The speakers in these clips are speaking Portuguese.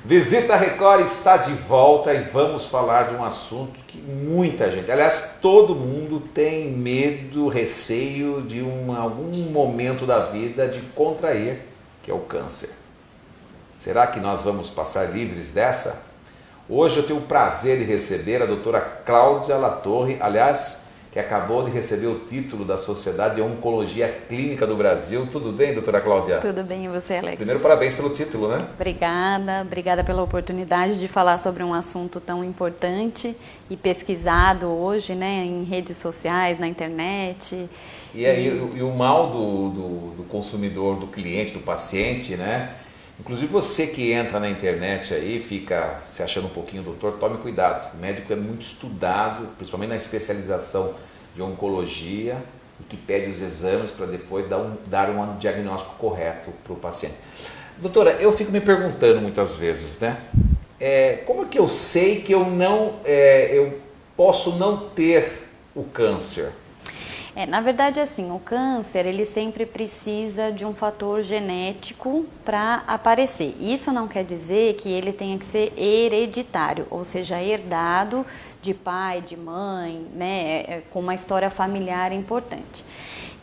Visita Record está de volta e vamos falar de um assunto que muita gente, aliás, todo mundo tem medo, receio de algum momento da vida de contrair, que é o câncer. Será que nós vamos passar livres dessa? Hoje eu tenho o prazer de receber a doutora Cláudia Latorre, aliás, que acabou de receber o título da Sociedade de Oncologia Clínica do Brasil. Tudo bem, doutora Cláudia? Tudo bem, e você, Alex? Primeiro, parabéns pelo título, né? Obrigada pela oportunidade de falar sobre um assunto tão importante e pesquisado hoje, né, em redes sociais, na internet. E o mal do consumidor, do cliente, do paciente, né? Inclusive você que entra na internet aí, fica se achando um pouquinho doutor, tome cuidado. O médico é muito estudado, principalmente na especialização de oncologia, e que pede os exames para depois dar um diagnóstico correto para o paciente. Doutora, eu fico me perguntando muitas vezes, né? Como é que eu sei que eu posso não ter o câncer? Na verdade, assim, o câncer, ele sempre precisa de um fator genético para aparecer. Isso não quer dizer que ele tenha que ser hereditário, ou seja, herdado de pai, de mãe, né, com uma história familiar importante.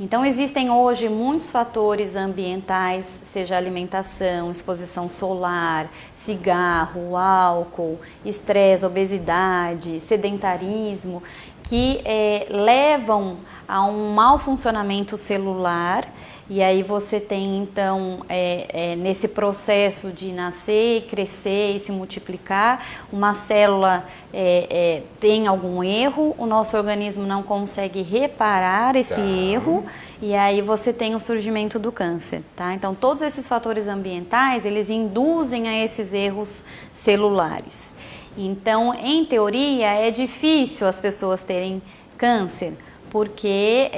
Então, existem hoje muitos fatores ambientais, seja alimentação, exposição solar, cigarro, álcool, estresse, obesidade, sedentarismo, que levam a um mau funcionamento celular, e aí você tem então nesse processo de nascer, crescer e se multiplicar, uma célula tem algum erro, o nosso organismo não consegue reparar esse erro, e aí você tem o surgimento do câncer, tá? Então todos esses fatores ambientais, eles induzem a esses erros celulares. Então, em teoria, é difícil as pessoas terem câncer, porque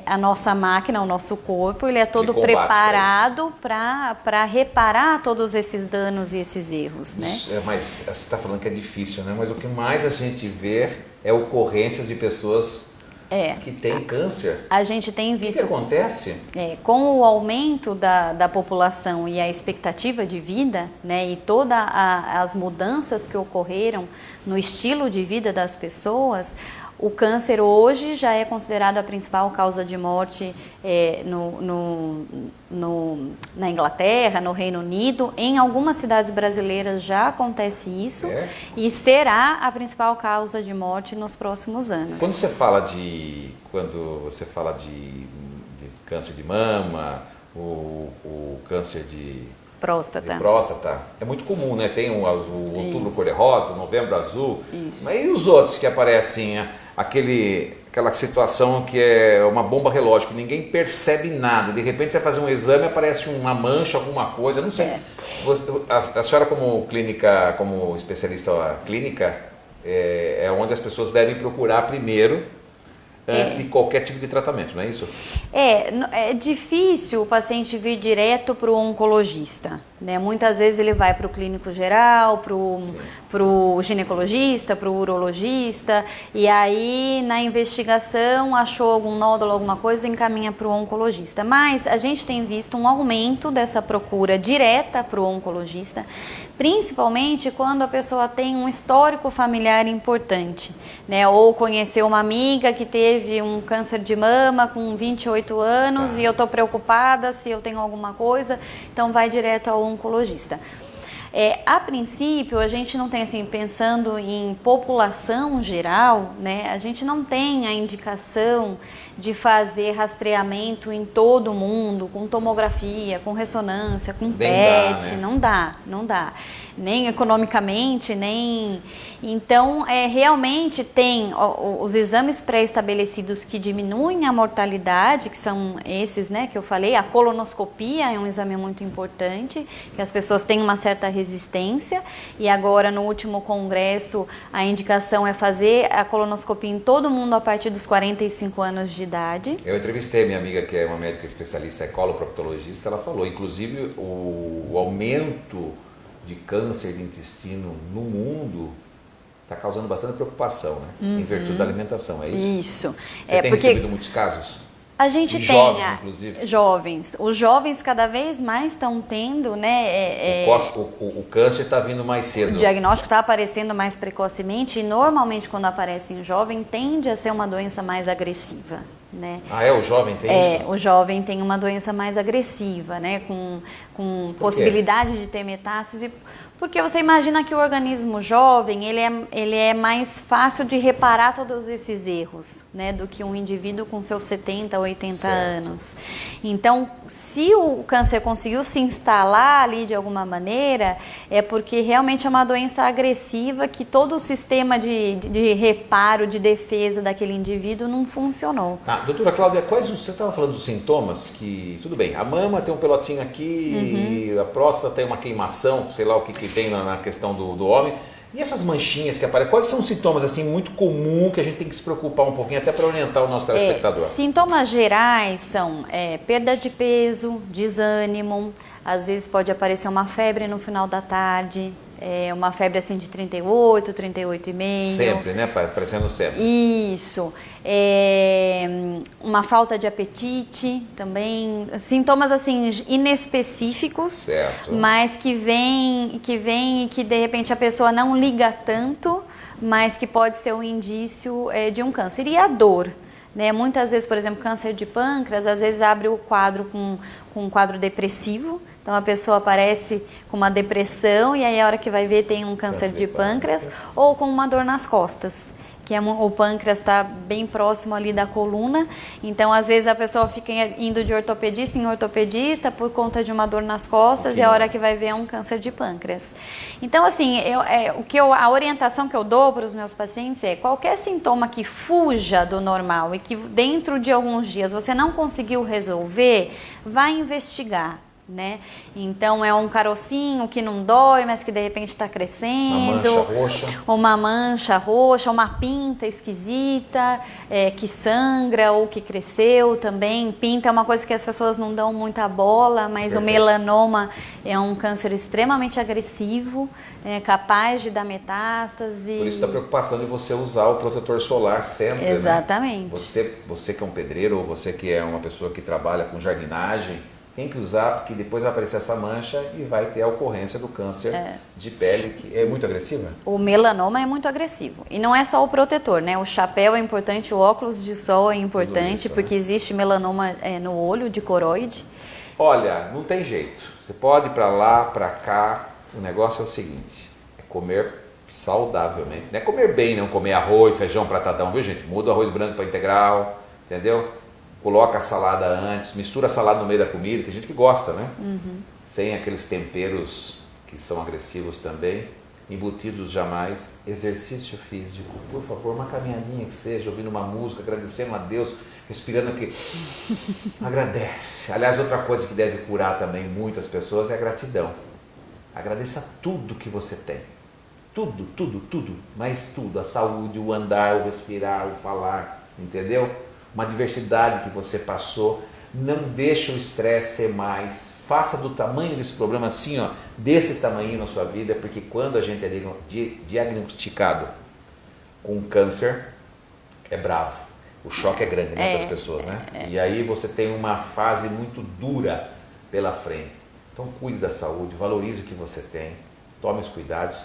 a nossa máquina, o nosso corpo, ele é todo preparado para reparar todos esses danos e esses erros, né? Mas você está falando que é difícil, né? Mas o que mais a gente vê é ocorrências de pessoas que têm câncer. A gente tem visto... O que acontece? Com o aumento da população e a expectativa de vida, né, e todas as mudanças que ocorreram no estilo de vida das pessoas, o câncer hoje já é considerado a principal causa de morte na Inglaterra, no Reino Unido. Em algumas cidades brasileiras já acontece isso e será a principal causa de morte nos próximos anos. Quando você fala de câncer de mama, o câncer de próstata, é muito comum, né? Tem o outubro cor-de-rosa, novembro azul. Isso. Mas e os outros que aparecem? Aquela situação que é uma bomba relógio, que ninguém percebe nada. De repente você vai fazer um exame e aparece uma mancha, alguma coisa, não sei. A senhora como especialista clínica, é onde as pessoas devem procurar primeiro, antes de qualquer tipo de tratamento, não é isso? É difícil o paciente vir direto para o oncologista, né? Muitas vezes ele vai para o clínico geral, para o ginecologista, para o urologista, e aí na investigação achou algum nódulo, alguma coisa, encaminha para o oncologista. Mas a gente tem visto um aumento dessa procura direta para o oncologista, principalmente quando a pessoa tem um histórico familiar importante, né? Ou conheceu uma amiga que teve um câncer de mama com 28 anos e eu estou preocupada se eu tenho alguma coisa, então vai direto ao oncologista. A princípio, a gente não tem, assim, pensando em população geral, né, a gente não tem a indicação de fazer rastreamento em todo mundo, com tomografia, com ressonância, com PET, não dá. Nem economicamente, nem... Então, realmente tem os exames pré-estabelecidos que diminuem a mortalidade, que são esses, né, que eu falei. A colonoscopia é um exame muito importante, que as pessoas têm uma certa resistência, e agora no último congresso a indicação é fazer a colonoscopia em todo mundo a partir dos 45 anos de idade. Eu entrevistei minha amiga que é uma médica especialista, coloproctologista, ela falou, inclusive, o aumento de câncer de intestino no mundo está causando bastante preocupação, né? Em virtude da alimentação, é isso? Isso. Você tem recebido muitos casos? A gente E tem jovens, inclusive. jovens. Os jovens cada vez mais estão tendo, né? O câncer está vindo mais cedo. O diagnóstico está aparecendo mais precocemente e normalmente quando aparece em jovem tende a ser uma doença mais agressiva, né? O jovem tem isso? O jovem tem uma doença mais agressiva, né? Com possibilidade de ter metástase. Porque você imagina que o organismo jovem, ele é mais fácil de reparar todos esses erros, né? Do que um indivíduo com seus 70, 80 anos. Então, se o câncer conseguiu se instalar ali de alguma maneira, é porque realmente é uma doença agressiva que todo o sistema de reparo, de defesa daquele indivíduo não funcionou. Doutora Cláudia, você estava falando dos sintomas que, tudo bem, a mama tem um pelotinho aqui, a próstata tem uma queimação, sei lá o que tem na questão do homem. E essas manchinhas que aparecem, quais são os sintomas assim muito comuns que a gente tem que se preocupar um pouquinho até para orientar o nosso telespectador? Sintomas gerais são perda de peso, desânimo, às vezes pode aparecer uma febre no final da tarde, uma febre assim de 38, 38,5. Sempre, né? Aparecendo sempre. Isso. Uma falta de apetite também. Sintomas assim inespecíficos, certo, mas que vem e que de repente a pessoa não liga tanto, mas que pode ser um indício de um câncer. E a dor, né? Muitas vezes, por exemplo, câncer de pâncreas, às vezes abre o quadro com um quadro depressivo. Então a pessoa aparece com uma depressão e aí a hora que vai ver tem um câncer de pâncreas ou com uma dor nas costas, que o pâncreas está bem próximo ali da coluna. Então às vezes a pessoa fica indo de ortopedista em ortopedista por conta de uma dor nas costas e a hora que vai ver é um câncer de pâncreas. Então assim, a orientação que eu dou para os meus pacientes é qualquer sintoma que fuja do normal e que dentro de alguns dias você não conseguiu resolver, vai investigar. Né? Então é um carocinho que não dói, mas que de repente está crescendo, uma mancha roxa, uma pinta esquisita, que sangra ou que cresceu também. Pinta é uma coisa que as pessoas não dão muita bola, mas o melanoma é um câncer extremamente agressivo, capaz de dar metástase. Por isso da preocupação de você usar o protetor solar sempre. Exatamente. Né? Você que é um pedreiro ou você que é uma pessoa que trabalha com jardinagem, tem que usar, porque depois vai aparecer essa mancha e vai ter a ocorrência do câncer de pele, que é muito agressiva. O melanoma é muito agressivo. E não é só o protetor, né? O chapéu é importante, o óculos de sol é importante, isso, porque existe melanoma no olho, de coroide. Olha, não tem jeito. Você pode ir para lá, para cá. O negócio é o seguinte, é comer saudavelmente. Não é comer bem, não comer arroz, feijão, pratadão, viu gente? Muda o arroz branco para integral, entendeu? Coloca a salada antes, mistura a salada no meio da comida, tem gente que gosta, né? Sem aqueles temperos que são agressivos também, embutidos jamais. Exercício físico, por favor, uma caminhadinha que seja, ouvindo uma música, agradecendo a Deus, respirando aqui. Agradece. Aliás, outra coisa que deve curar também muitas pessoas é a gratidão. Agradeça tudo que você tem. Tudo, tudo, tudo, mas tudo. A saúde, o andar, o respirar, o falar, entendeu? Uma diversidade que você passou, não deixa o estresse ser mais, faça do tamanho desse problema assim, ó, desse tamanho na sua vida, porque quando a gente é diagnosticado com câncer, é bravo, o choque é grande para as pessoas, né? E aí você tem uma fase muito dura pela frente. Então cuide da saúde, valorize o que você tem, tome os cuidados,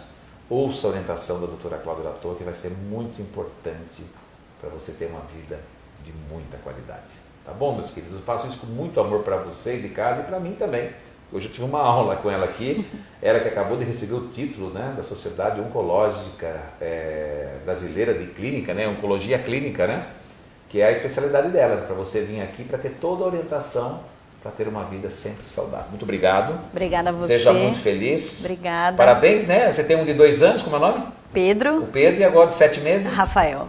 ouça a orientação da doutora Cláudia Latô, que vai ser muito importante para você ter uma vida de muita qualidade. Tá bom, meus queridos? Eu faço isso com muito amor para vocês de casa e para mim também. Hoje eu tive uma aula com ela aqui, ela que acabou de receber o título, né, da Sociedade Oncológica Brasileira de Clínica, né, Oncologia Clínica, né, que é a especialidade dela, para você vir aqui para ter toda a orientação para ter uma vida sempre saudável. Muito obrigado. Obrigada a você. Seja muito feliz. Obrigada. Parabéns, né? Você tem um de 2 anos, como é o nome? Pedro. O Pedro, e agora de 7 meses? Rafael.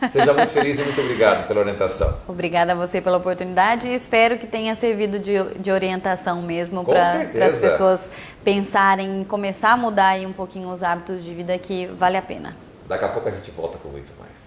Seja muito feliz e muito obrigado pela orientação. Obrigada a você pela oportunidade e espero que tenha servido de orientação mesmo para as pessoas pensarem em começar a mudar aí um pouquinho os hábitos de vida, que vale a pena. Daqui a pouco a gente volta com muito mais.